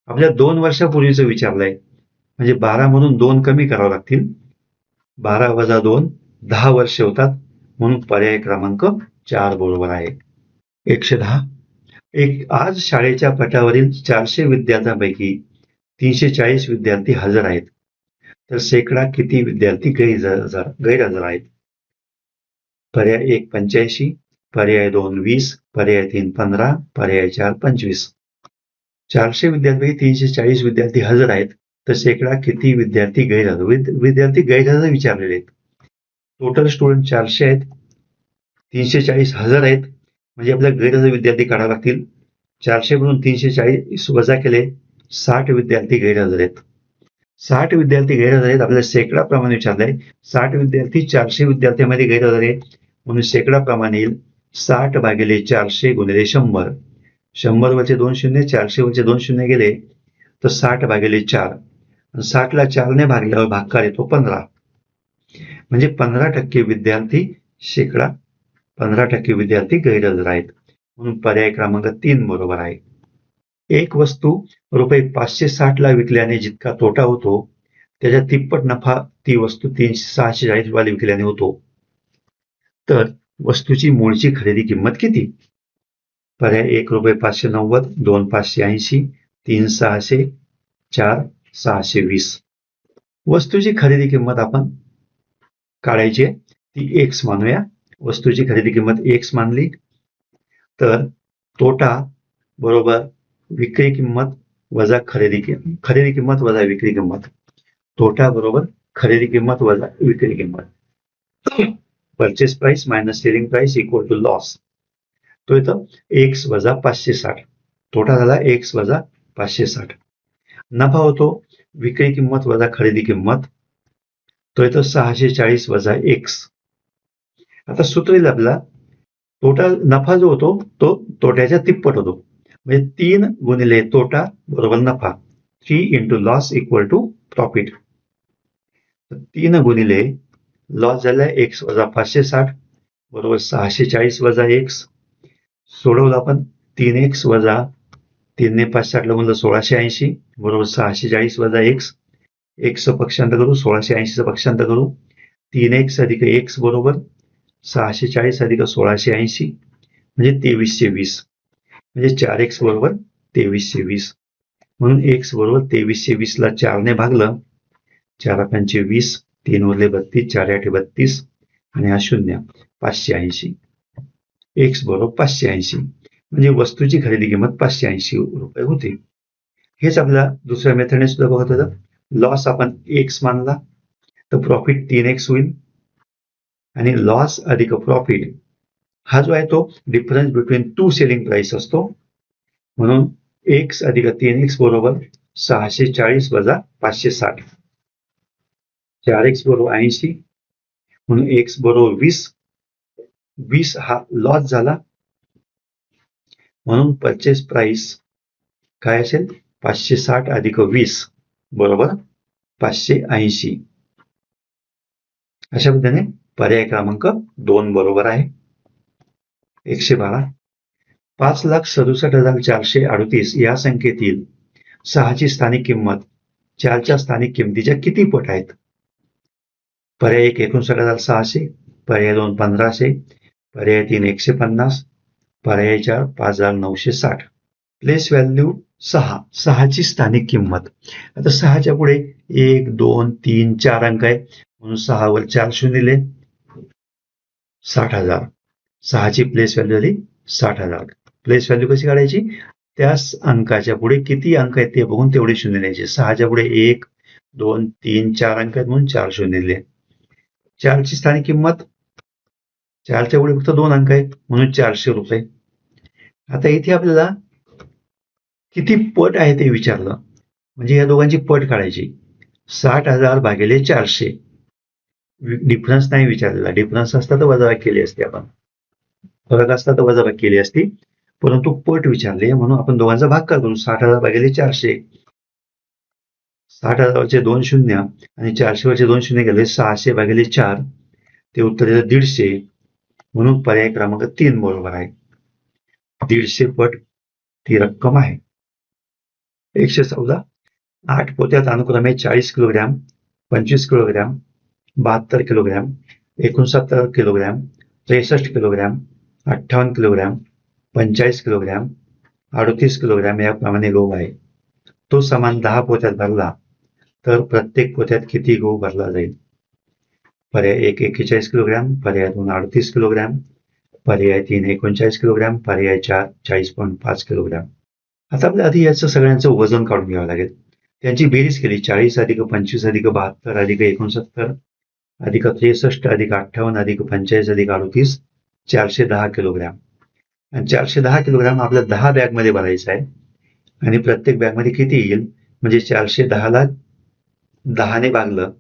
आपल्या 2 वर्षापूर्वीचं विचारलंय, म्हणजे 12 म्हणून 2 कमी करावं लागतील. 12 वजा 2 10 वर्ष होतात, म्हणून पर्याय क्रमांक 4 बरोबर आहे. 110. आज शाळेच्या पटावरील 400 विद्यार्थ्यांपैकी 340 विद्यार्थी हजर आहेत, तर शेकडा किती विद्यार्थी गैरहजर आहेत? पर्याय 1 85, पर्याय 2 20, पर्याय 3 15, पर्याय 4 25. 400 विद्यार्थ्यांपैकी 340 विद्यार्थी हजर आहेत, तर शेकडा किती विद्यार्थी गैरहजर विचारलेले आहेत. टोटल स्टुडंट 400 आहेत, 340 हजर आहेत, म्हणजे आपल्याला गैरहजर विद्यार्थी काढावे लागतील. 400 म्हणून 340 वजा केले 60 विद्यार्थी गैरहजर आहेत. 60 विद्यार्थी गैरहजर आहेत. आपल्याला शेकडा प्रमाणे विचारलंय. 60 विद्यार्थी 400 विद्यार्थ्यांमध्ये गैरहजर आहेत, म्हणून शेकडा प्रमाणे येईल 60 भागिले 400 गुणिले 100. 100 वरचे 2 शून्य, 400 वरचे 2 शून्य गेले तर 60 भागिले 4. 60 ला 4 ने भागल्यावर भागाकार येतो 15. म्हणजे 15% विद्यार्थी शेकडा 15% विद्यार्थी गैरहजर आहेत, म्हणून पर्याय क्रमांक 3 बरोबर आहे. एक वस्तू रुपये 560 ला विकल्याने जितका तोटा होतो, त्याच्या तिप्पट नफा ती वस्तू 640 रुपयाला विकल्याने होतो. तर वस्तूची मूळची खरेदी किंमत किती? पर्याय 1 रुपये 590, 2 580, 3 600, 4 620. वस्तूची खरेदी किंमत आपण काढायची आहे, ती एक्स मानूया. वस्तूची खरेदी किंमत एक्स मानली तर तोटा बरोबर विक्री किंमत वजा खरेदी किंमत वजा विक्री किंमत. तोटा बरोबर खरेदी किंमत वजा विक्री किंमत. Purchase price minus selling price equal to loss. तो येतो एक्स वजा 560. तोटा झाला एक्स वजा 560. नफा होतो विक्री किंमत वजा खरेदी किंमत. तो येतो 640 वजा एक्स. आता सूत्र येईल आपला, टोटल नफा जो होतो तो तोट्याच्या तिप्पट होतो, म्हणजे 3 गुणिले तोटा बरोबर नफा. 3 into loss equal to profit. 3 गुणिले लॉस झाला एक्स वजा 560 बरोबर 640 वजा एक्स. सोडवलं आपण 3x वजा 3 ने 560 ला गुणलं 1680 बरोबर 640 वजा एक्स. एक्स पक्षांतर करू, 1680 पक्षांतर करू. 3x अधिक x बरोबर 640 अधिक 1680 म्हणजे 2320. म्हणजे 4x बरोबर 2320. म्हणून x बरोबर 2320 ला 4 ने भागलं, 4 पंचे 20, 3 उरले 32, 4 आठे 32 आणि हा शून्य 580. x बरोबर 580, म्हणजे वस्तूची खरेदी किंमत 580 रुपये होती. हेच आपल्याला दुसऱ्या मेथडने सुद्धा बघत होतं. लॉस आपण x मानला तर प्रॉफिट 3x होईल, आणि लॉस अधिक प्रॉफिट हा जो आहे तो डिफरन्स बिटवीन 2 सेलिंग प्राइस असतो, म्हणून x अधिक 3x बरोबर 640 वजा 560. 4x बरोबर 80 म्हणून x बरोबर 20. 20 हा लॉस झाला, म्हणून परचेस प्राइस काय असेल 560 अधिक 20 बरोबर 580. अशा पद्धतीने पर्याय क्रमांक 2 बरोबर आहे. 112. 5,67,438 या संख्येतील 6ची स्थानिक किंमत 4च्या स्थानिक किमतीच्या किती पट आहेत? पर्याय 1 59,600, पर्याय 2 1500, पर्याय 3 150, पर्याय 4 5,960. प्लेस व्हॅल्यू 6ची स्थानिक किंमत. आता 6च्या पुढे 1 2 3 4 अंक आहे, म्हणून 6 वर 4 शून्य दिले 60,000. 6ची प्लेस व्हॅल्यू झाली 60,000. प्लेस व्हॅल्यू कशी काढायची? त्या अंकाच्या पुढे किती अंक आहेत ते बघून तेवढे शून्य द्यायचे. 6च्या पुढे 1 2 3 4 अंक आहेत, म्हणून 4 शून्य दिले. 4ची स्थानिक किंमत 4च्या पुढे फक्त 2 अंक आहेत, म्हणून 400 रुपये. आता इथे आपल्याला किती पट आहे ते विचारलं, म्हणजे या दोघांची पट काढायची. 60,000 भागिले 400. डिफरन्स नाही विचारलेला. डिफरन्स असता तर वजाबाकी केली असती, आपण फरक असता तर वजाबाकी केली असती, परंतु पट विचारले म्हणून आपण दोघांचा भागाकार करू. 60,000 भागिले 400. 60,000 वरचे 2 शून्य आणि 400 वरचे 2 शून्य गेले 600 भागिले 4, ते उत्तर येतं 150. म्हणून पर्याय क्रमांक 3 बरोबर आहे. 150 पट ती रक्कम आहे. 114 8 पोत्यात अनुक्रमे 40 kilogram, 25 kilogram, 72 kilogram, 69 kilogram, 63 kilogram, 58 kilogram, 45 kilogram, 38 kilogram याप्रमाणे गहू आहे. तो समान 10 पोत्यात भरला तर प्रत्येक पोत्यात किती गहू भरला जाईल? पर्याय 1 41 किलोग्रॅम, पर्याय 2 38 किलोग्रॅम, पर्याय 3 39 किलोग्रॅम, पर्याय 4 40.5 किलोग्रॅम. आता आपल्या आधी याचं सगळ्यांचं वजन काढून घ्यावं लागेल. त्यांची बेरीज केली 40 अधिक 25 अधिक 72 अधिक 69 अधिक 63 अधिक 58 अधिक 45 अधिक 38 410 किलोग्रॅम. आणि 410 किलोग्रॅम आपल्या 10 बॅगमध्ये भरायचं आहे. आणि प्रत्येक बॅगमध्ये किती येईल? म्हणजे 410ला 10ने भागलं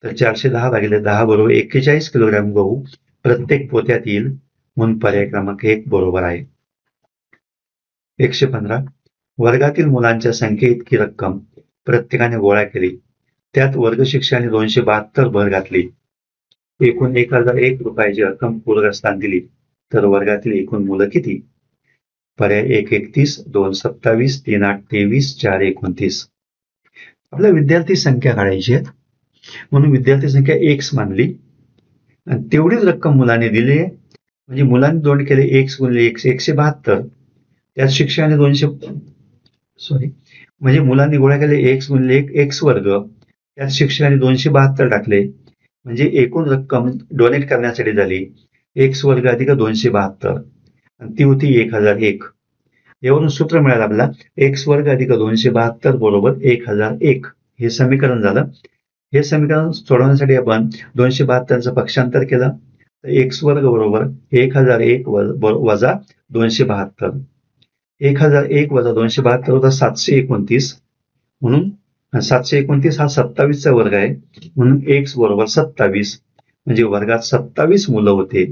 तर 410 भागिले 10 बरोबर 41 किलोग्रॅम गहू प्रत्येक पोत्यात येईल. म्हणून पर्याय क्रमांक 1 बरोबर आहे. 115 वर्गातील मुलांच्या संख्ये इतकी रक्कम प्रत्येकाने गोळा केली. त्यात वर्ग शिक्षकाने 272 भर घातली. एकूण 1001 रुपयाची रक्कम पूरग्रस्तांना दिली तर वर्गातील एकूण मुलं किती? पर्याय 1 31, 2 27, 3 8 23, 4 29. आपल्या विद्यार्थी संख्या काढायची आहे म्हणून विद्यार्थी संख्या x मानली आणि तेवढीच रक्कम मुलांनी दिली आहे. म्हणजे मुलांनी दोन केले x गुणिले x 172. त्यात शिक्षकाने म्हणजे मुलांनी गोळा केले x गुणिले x वर्ग, त्यात शिक्षकाने 272 टाकले. म्हणजे एकूण रक्कम डोनेट करण्यासाठी झाली x वर्ग अधिक 272 आणि ती होती 1001. यावरून सूत्र मिळालं आपल्याला x वर्ग अधिक 272 बरोबर 1001. हे समीकरण झालं. हे समीकरण सोडवण्यासाठी आपण 272चं पक्षांतर केलं तर x वर्ग बरोबर 1001 वजा 272. 1001 वजा 272 होता 729. म्हणून 729 हा 27चा वर्ग आहे म्हणून x बरोबर 27. म्हणजे वर्गात 27 मुलं होते.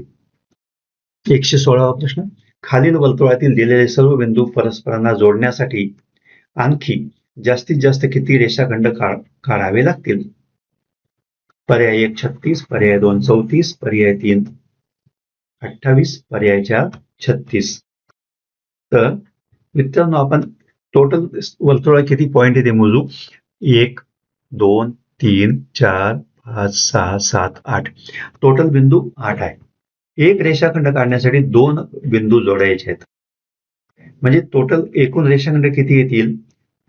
116वा प्रश्न. खालील वर्तुळातील दिलेले सर्व बिंदू परस्परांना जोडण्यासाठी आणखी जास्तीत जास्त किती रेषाखंड काढावे लागतील? पर्याय 1 36, पर्याय 2 34, पर्याय 3 28, पर्याय 4 36. तर मित्रांनो आपण टोटल वर्तुळा किती पॉइंट आहे ते मोजू. 1 2 3 4 5 6 7 8. टोटल बिंदू 8 आहे. एक रेषाखंड काढण्यासाठी 2 बिंदू जोडायचे आहेत. म्हणजे टोटल एकूण रेषाखंड किती येतील?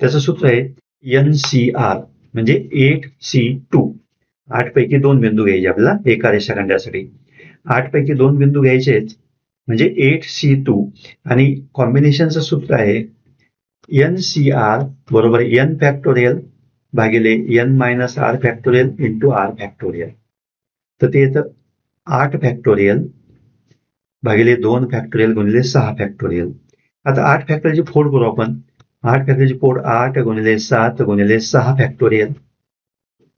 त्याचं सूत्र आहे NCR म्हणजे 8C2. 8 पैकी 2 बिंदू घ्यायचे आपल्याला एका रेषाखंडासाठी. 8 पैकी 2 बिंदू घ्यायचे म्हणजे 8C2 आणि कॉम्बिनेशनचं सूत्र आहे NCR बरोबर n फॅक्टोरियल भागिले n minus r factorial into r factorial. तर ते येतं 8 फॅक्टोरियल भागिले 2 फॅक्टोरियल गुणिले 6 फॅक्टोरियल. आता 8 फॅक्टोरियलची फोड करू आपण. 8 फॅक्टोरियलची फोड 8 गुणिले 7 गुणिले 6 फॅक्टोरियल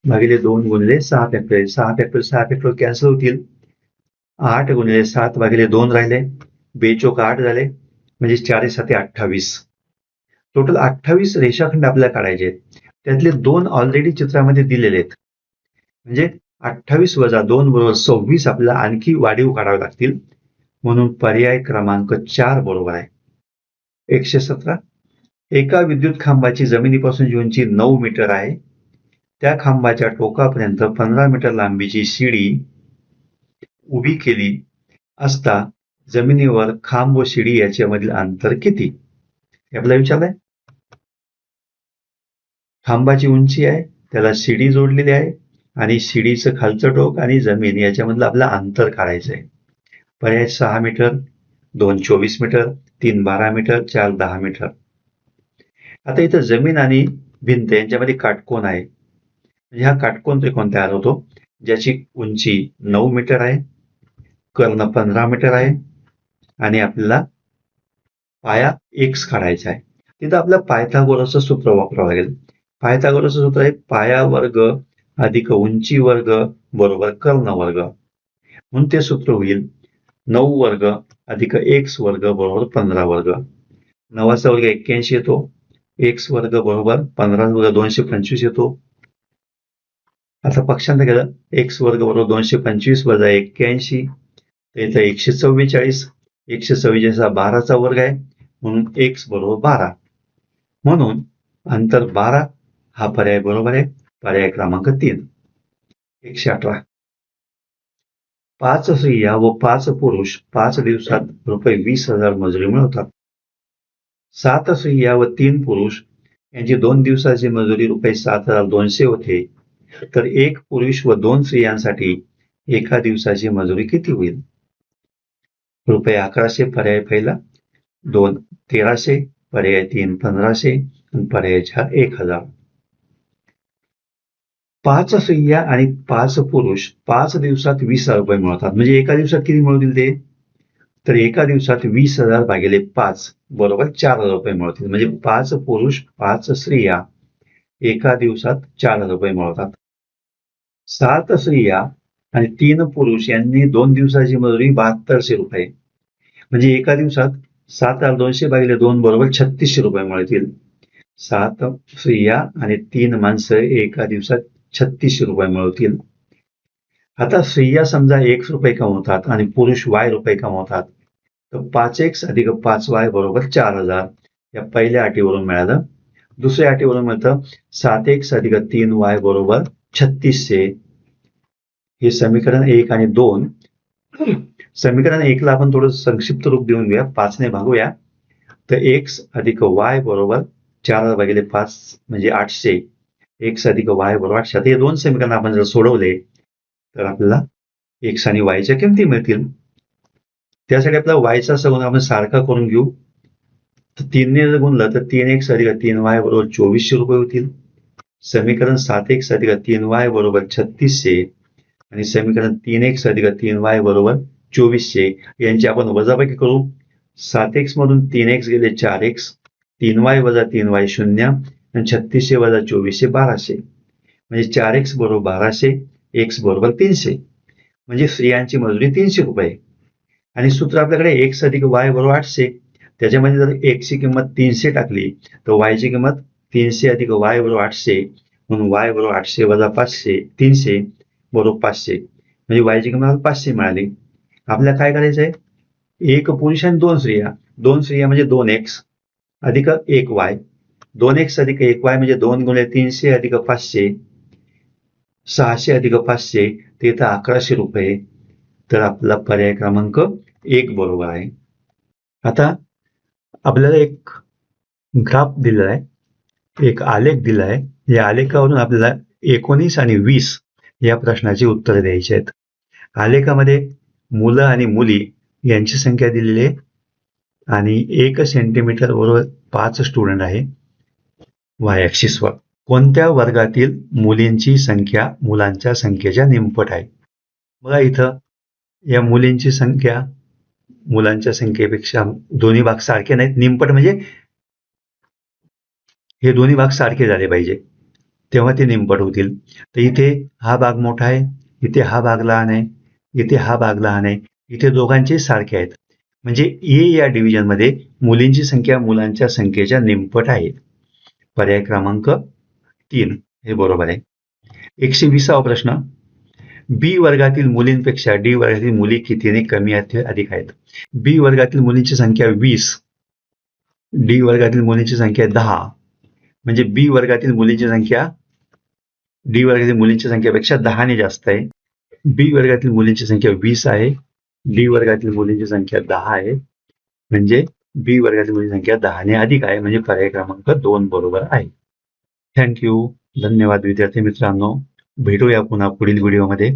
भागिले 2 गुणिले 6 फॅक्टोरियल. 6 फॅक्टोरियल कॅन्सल होतील. 8 गुणिले 7 भागिले 2 राहिले. 2 चोक 8 झाले म्हणजे 4 7 28. टोटल 28 रेषाखंड आपल्याला काढायचे आहेत. त्यातले 2 ऑलरेडी चित्रामध्ये दिलेले आहेत. म्हणजे 28 वजा 2 बरोबर 26 आपल्याला आणखी वाढीव काढावे लागतील. म्हणून पर्याय क्रमांक 4 बरोबर आहे. 117 एका विद्युत खांबाची जमिनीपासून उंची 9 मीटर आहे. त्या खांबाच्या टोकापर्यंत 15 मीटर लांबीची शिडी उभी केली असता जमिनीवर खांब व शिडी याच्यामधील अंतर किती? हे आपल्याला विचारलंय. खांबाची उंची आहे, त्याला शिडी जोडलेली आहे आणि शिडीचं खालचं टोक आणि जमीन याच्यामधलं आपलं अंतर काढायचं आहे. पर्याय 6 मीटर, 2 24 मीटर, 3 12 मीटर, 4 10 मीटर. आता इथं जमीन आणि भिंत यांच्यामध्ये काटकोन आहे. म्हणजे हा काटकोन त्रिकोण तयार होतो ज्याची उंची 9 मीटर आहे, कर्ण 15 मीटर आहे आणि आपल्याला पाया x काढायचा आहे. तिथं आपल्याला पायथागोरसचं सूत्र वापरावं लागेल. पायथागोरसचं सूत्र आहे पाया वर्ग अधिक उंची वर्ग बरोबर कर्ण वर्ग. म्हणून ते सूत्र होईल 9 वर्ग अधिक x वर्ग बरोबर 15 वर्ग. 9चा वर्ग 81 येतो. x वर्ग बरोबर 15 वर्ग 225 येतो. आता पक्षांतर केलं x वर्ग बरोबर 225 वजा 81 तर इथं 144. 144 हा 12चा वर्ग आहे, म्हणून x बरोबर 12. म्हणून अंतर 12 हा पर्याय बरोबर आहे. पर्याय क्रमांक 3. 118. 5 स्त्रिया व 5 पुरुष 5 दिवसात रुपये 20,000 मजुरी मिळवतात. 7 स्त्रिया व 3 पुरुष यांची 2 दिवसाची मजुरी रुपये 7,200 होते. तर 1 पुरुष व 2 स्त्रियांसाठी एका दिवसाची मजुरी किती होईल? रुपये 1100 पर्याय पहिला, 2 1300, पर्याय 3 1500 आणि पर्याय 4 1000. 5 स्त्रिया आणि 5 पुरुष 5 दिवसात 20,000 रुपये मिळवतात. म्हणजे एका दिवसात किती मिळवतील ते? तर एका दिवसात 20,000 भागिले 5 बरोबर 4,000 रुपये मिळवतील. म्हणजे 5 पुरुष 5 स्त्रिया एका दिवसात 4,000 रुपये मिळवतात. 7 स्त्रिया आणि 3 पुरुष यांनी 2 दिवसाची मजुरी 7200 रुपये. म्हणजे एका दिवसात 7,200 भागिले 2 बरोबर 3600 रुपये मिळतील. 7 स्त्रिया आणि 3 माणसं एका दिवसात 3600 रुपये मिळवतील. आता स्त्रिया समजा x रुपये कमवतात आणि पुरुष y रुपये कमवतात, तर 5x अधिक 5y बरोबर 4000 या पहिल्या अटीवरून मिळालं. दुसऱ्या अटीवरून मिळतं 7x अधिक 3y बरोबर 3600. हे समीकरण 1 आणि 2. समीकरण 1 ला आपण थोडं संक्षिप्त रूप देऊन घेऊया, 5 ने भागूया. तर x अधिक y बरोबर 4000 भागिले 5 म्हणजे 800. x अधिक y बरोबर 800. आता हे दोन समीकरण आपण जर सोडवले तर आपल्याला x आणि y च्या किमती मिळतील. त्यासाठी आपला y चा संबंध आपण सारखा करून घेऊ. तर 3 ने जर गुणलं तर 3x अधिक 3y बरोबर 2400 रुपये होतील. समीकरण 7x अधिक 3y बरोबर 3600 आणि समीकरण 3x अधिक 3y बरोबर 2400 यांची आपण वजाबाकी करू. 7x मधून 3x गेले 4x, 3y वजा 3y 0 आणि 3600 वजा 2400 1200. म्हणजे 4x बरोबर 1200, x बरोबर 300. म्हणजे स्त्रियांची मजुरी 300 रुपये. आणि सूत्र आपल्याकडे x अधिक y बरोबर 800. त्याच्यामध्ये जर x ची किंमत 300 टाकली तर y ची किंमत 300 अधिक y बरोबर 800, म्हणून y बरोबर 800 वजा 500 300 बरोबर 500. म्हणजे y ची किंमत 500 मिळाली. आपल्याला काय करायचं आहे? एक पुरुष आणि 2 स्त्रिया. 2 स्त्रिया म्हणजे 2x अधिक 1y. 2x अधिक 1y म्हणजे 2 गुणिले 300 अधिक 500, 600 अधिक 500 ते येतं 1100 रुपये. तर आपला पर्याय क्रमांक 1 बरोबर आहे. आता आपल्याला एक ग्राफ दिलेला आहे, एक आलेख दिला आहे. या आलेखावरून आपल्याला 19 आणि 20 या प्रश्नाची उत्तरे द्यायची आहेत. आलेखामध्ये मुलं आणि मुली यांची संख्या दिलेली आहे आणि 1 सेंटीमीटर बरोबर 5 स्टुडंट आहे वाय ॲक्सिसवर. कोणत्या वर्गातील मुलींची संख्या मुलांच्या संख्येच्या निमपट आहे? बघा इथं या मुलींची संख्या मुलांच्या संख्येपेक्षा दोन्ही भाग सारखे नाहीत. निमपट म्हणजे हे दोन्ही भाग सारखे झाले पाहिजे तेव्हा ते निमपट होतील. तर इथे हा भाग मोठा आहे, इथे हा भाग लहान आहे, इथे हा भाग लहान आहे, इथे दोघांचे सारखे आहेत. म्हणजे ए या डिव्हिजनमध्ये मुलींची संख्या मुलांच्या संख्येच्या निमपट आहे. पर्याय क्रमांक 3 हे बरोबर आहे. 120वा प्रश्न. बी वर्गातील मुलींपेक्षा डी वर्गातील मुली कितीने कमी अधिक आहेत? बी वर्गातील मुलींची संख्या 20, डी वर्गातील मुलींची संख्या 10. म्हणजे बी वर्गातील मुलींची संख्या डी वर्गातील मुलींच्या संख्येपेक्षा 10 ने जास्त आहे. बी वर्गातील मुलींची संख्या 20 आहे, डी वर्गातील मुलींची संख्या 10 आहे. म्हणजे बी वर्गातील मुलींची संख्या 10 ने अधिक आहे. म्हणजे पर्याय क्रमांक 2 बरोबर आहे. थँक्यू. धन्यवाद विद्यार्थी मित्रांनो. भेटूया पुन्हा पुढील व्हिडिओमध्ये.